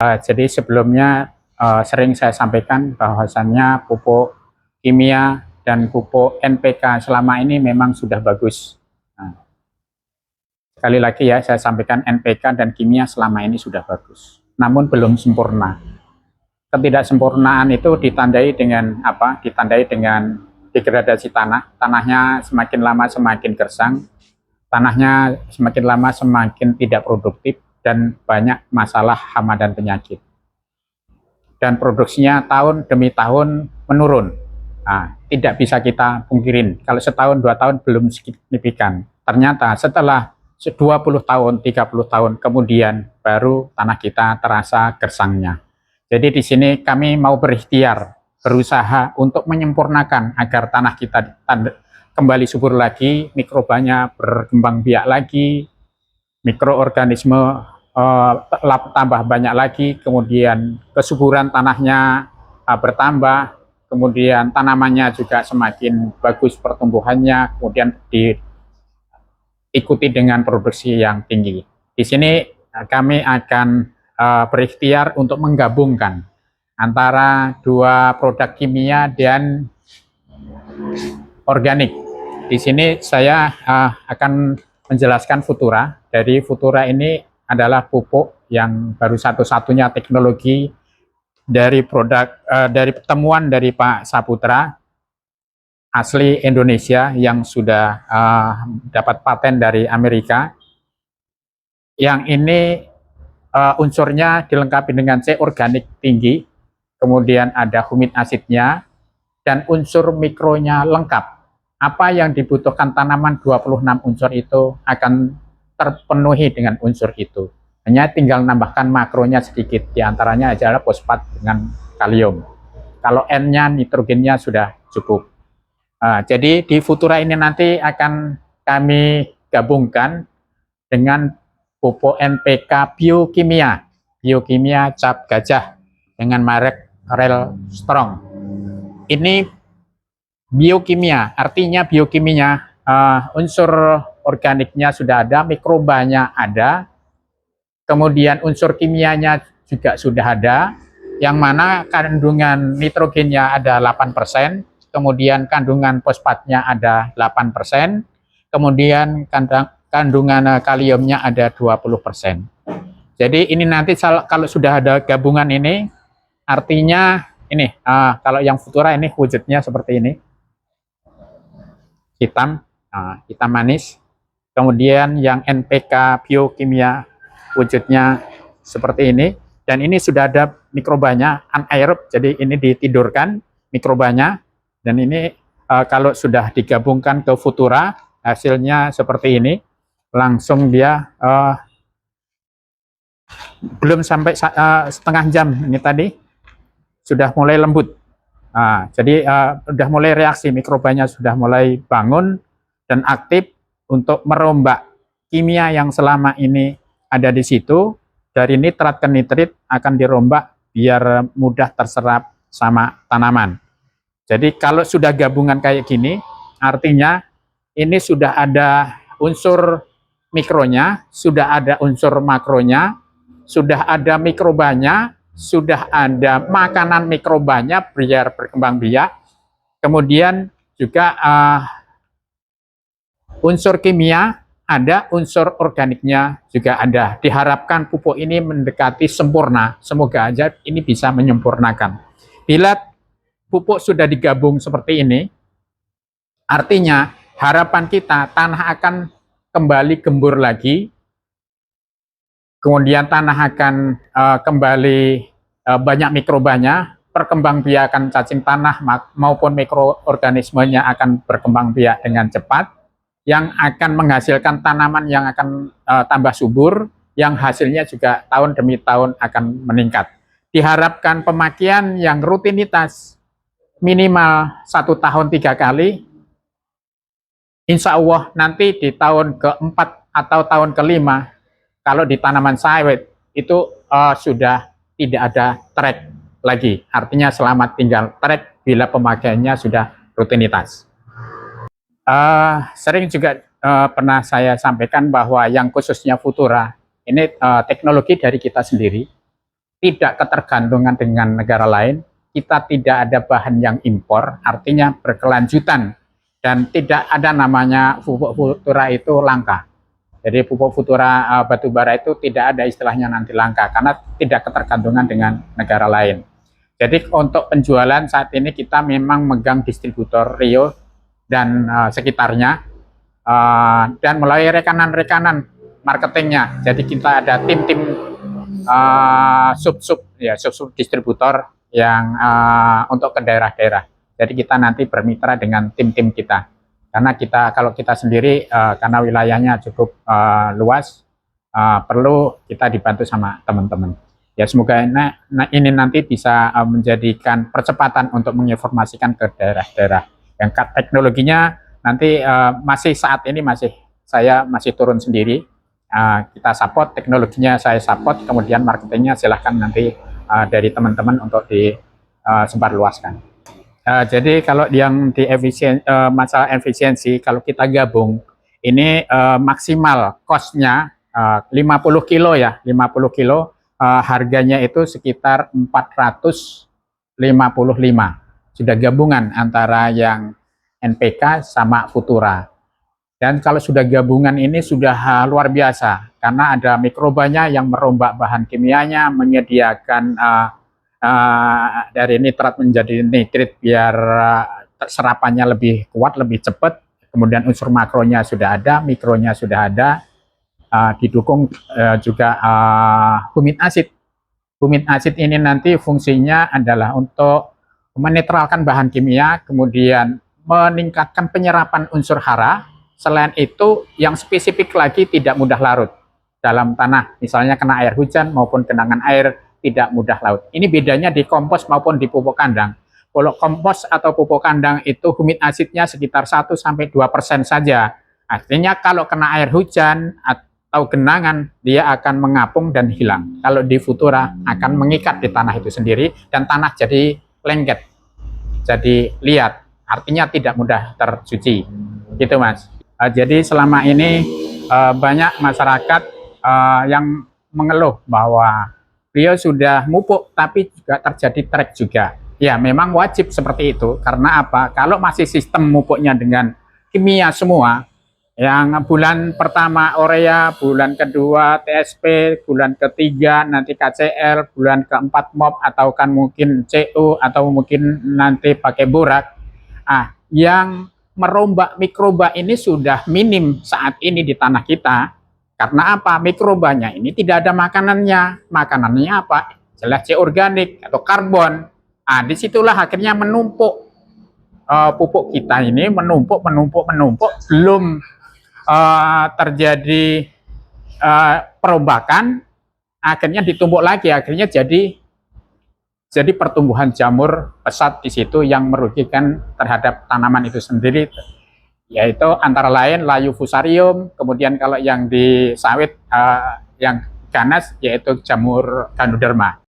Jadi sebelumnya sering saya sampaikan bahwasannya pupuk kimia dan pupuk NPK selama ini memang sudah bagus. Nah, sekali lagi ya saya sampaikan NPK dan kimia selama ini sudah bagus, namun belum sempurna. Ketidaksempurnaan itu ditandai dengan apa? Ditandai dengan degradasi tanah. Tanahnya semakin lama semakin gersang, tanahnya semakin lama semakin tidak produktif dan banyak masalah hama dan penyakit. Dan produksinya tahun demi tahun menurun. Nah, tidak bisa kita pungkirin, kalau setahun 2 tahun belum signifikan. Ternyata setelah 20 tahun, 30 tahun kemudian baru tanah kita terasa gersangnya. Jadi di sini kami mau berikhtiar, berusaha untuk menyempurnakan agar tanah kita kembali subur lagi, mikrobanya berkembang biak lagi, mikroorganisme tambah banyak lagi, kemudian kesuburan tanahnya bertambah, kemudian tanamannya juga semakin bagus pertumbuhannya, kemudian diikuti dengan produksi yang tinggi. Di sini kami akan berikhtiar untuk menggabungkan antara dua produk kimia dan organik. Di sini saya akan menjelaskan Futura. Dari Futura ini adalah pupuk yang baru satu-satunya teknologi dari dari temuan dari Pak Saputra asli Indonesia yang sudah dapat paten dari Amerika. Yang ini unsurnya dilengkapi dengan C organik tinggi, kemudian ada humid asidnya, dan unsur mikronya lengkap. Apa yang dibutuhkan tanaman 26 unsur itu akan terpenuhi dengan unsur itu. Hanya tinggal nambahkan makronya sedikit, diantaranya adalah fosfat dengan kalium. Kalau N-nya, nitrogennya sudah cukup. Jadi di Futura ini nanti akan kami gabungkan dengan pupuk NPK biokimia, biokimia cap gajah dengan merek Rel Strong. Ini biokimia, artinya biokimia unsur organiknya sudah ada, mikrobanya ada, kemudian unsur kimianya juga sudah ada, yang mana kandungan nitrogennya ada 8%, kemudian kandungan fosfatnya ada 8%, kemudian kandungan kaliumnya ada 20%. Jadi ini nanti kalau sudah ada gabungan ini, artinya ini, kalau yang Futura ini wujudnya seperti ini, hitam, hitam manis. Kemudian yang NPK biokimia wujudnya seperti ini, dan ini sudah ada mikrobanya anaerob, jadi ini ditidurkan mikrobanya, dan ini kalau sudah digabungkan ke Futura hasilnya seperti ini, langsung dia belum sampai setengah jam ini tadi sudah mulai lembut. Jadi sudah mulai reaksi, mikrobanya sudah mulai bangun dan aktif untuk merombak kimia yang selama ini ada di situ, dari nitrat ke nitrit akan dirombak biar mudah terserap sama tanaman. Jadi kalau sudah gabungan kayak gini, artinya ini sudah ada unsur mikronya, sudah ada unsur makronya, sudah ada mikrobanya, sudah ada makanan mikrobanya biar berkembang biak, kemudian juga unsur kimia ada, unsur organiknya juga ada. Diharapkan pupuk ini mendekati sempurna, semoga aja ini bisa menyempurnakan. Bila pupuk sudah digabung seperti ini, artinya harapan kita tanah akan kembali gembur lagi, kemudian tanah akan kembali banyak mikrobanya, perkembangbiakan cacing tanah maupun mikroorganismenya akan berkembang biak dengan cepat, yang akan menghasilkan tanaman yang akan tambah subur, yang hasilnya juga tahun demi tahun akan meningkat. Diharapkan pemakaian yang rutinitas minimal 1 tahun 3 kali, insya Allah nanti di tahun keempat atau tahun kelima, kalau di tanaman sawit itu sudah tidak ada trek lagi, artinya selamat tinggal trek bila pemakaiannya sudah rutinitas. Sering juga pernah saya sampaikan bahwa yang khususnya Futura ini teknologi dari kita sendiri. tidak ketergantungan dengan negara lain, kita tidak ada bahan yang impor, artinya berkelanjutan, dan tidak ada namanya pupuk Futura itu langka. Jadi pupuk Futura batubara itu tidak ada istilahnya nanti langka, karena tidak ketergantungan dengan negara lain. Jadi untuk penjualan saat ini kita memang megang distributor Rio dan sekitarnya, dan melalui rekanan-rekanan marketingnya. Jadi kita ada tim-tim sub-sub ya, sub-sub distributor yang untuk ke daerah-daerah. Jadi kita nanti bermitra dengan tim-tim kita. Karena kalau kita sendiri karena wilayahnya cukup luas, perlu kita dibantu sama teman-teman. Ya semoga ini nanti bisa menjadikan percepatan untuk menginformasikan ke daerah-daerah. Yang teknologinya nanti saat ini saya masih turun sendiri. Kita support teknologinya, saya support, kemudian marketingnya silahkan nanti dari teman-teman untuk disebarluaskan. Jadi kalau yang di masalah efisiensi, kalau kita gabung ini maksimal cost-nya 50 kilo ya, 50 kilo. Harganya itu sekitar 455. Sudah gabungan antara yang NPK sama Futura. Dan kalau sudah gabungan ini sudah luar biasa, karena ada mikrobanya yang merombak bahan kimianya, menyediakan dari nitrat menjadi nitrit biar serapannya lebih kuat, lebih cepat. Kemudian unsur makronya sudah ada, mikronya sudah ada. Didukung juga humid acid. Humid acid ini nanti fungsinya adalah untuk menetralkan bahan kimia, kemudian meningkatkan penyerapan unsur hara. Selain itu, yang spesifik lagi tidak mudah larut dalam tanah. Misalnya kena air hujan maupun genangan air tidak mudah larut. Ini bedanya di kompos maupun di pupuk kandang. Kalau kompos atau pupuk kandang itu humid acidnya sekitar 1-2% saja. Artinya kalau kena air hujan atau genangan, dia akan mengapung dan hilang. Kalau di Futura akan mengikat di tanah itu sendiri, dan tanah jadi lengket, jadi liat, artinya tidak mudah tercuci. Gitu Mas. Jadi selama ini banyak masyarakat yang mengeluh bahwa beliau sudah mupuk, tapi juga terjadi trek juga. Ya memang wajib seperti itu, karena apa? Kalau masih sistem mupuknya dengan kimia semua, yang bulan pertama urea, bulan kedua TSP, bulan ketiga nanti KCL, bulan keempat MOP, atau kan mungkin CO, atau mungkin nanti pakai borak. Yang merombak mikroba ini sudah minim saat ini di tanah kita. Karena apa? Mikrobanya ini tidak ada makanannya. Makanannya apa? Jelas C organik atau karbon. Disitulah akhirnya menumpuk pupuk kita ini, menumpuk, belum terjadi perombakan, akhirnya ditumpuk lagi, akhirnya jadi pertumbuhan jamur pesat di situ yang merugikan terhadap tanaman itu sendiri, yaitu antara lain layu fusarium, kemudian kalau yang di sawit yang ganas yaitu jamur ganoderma.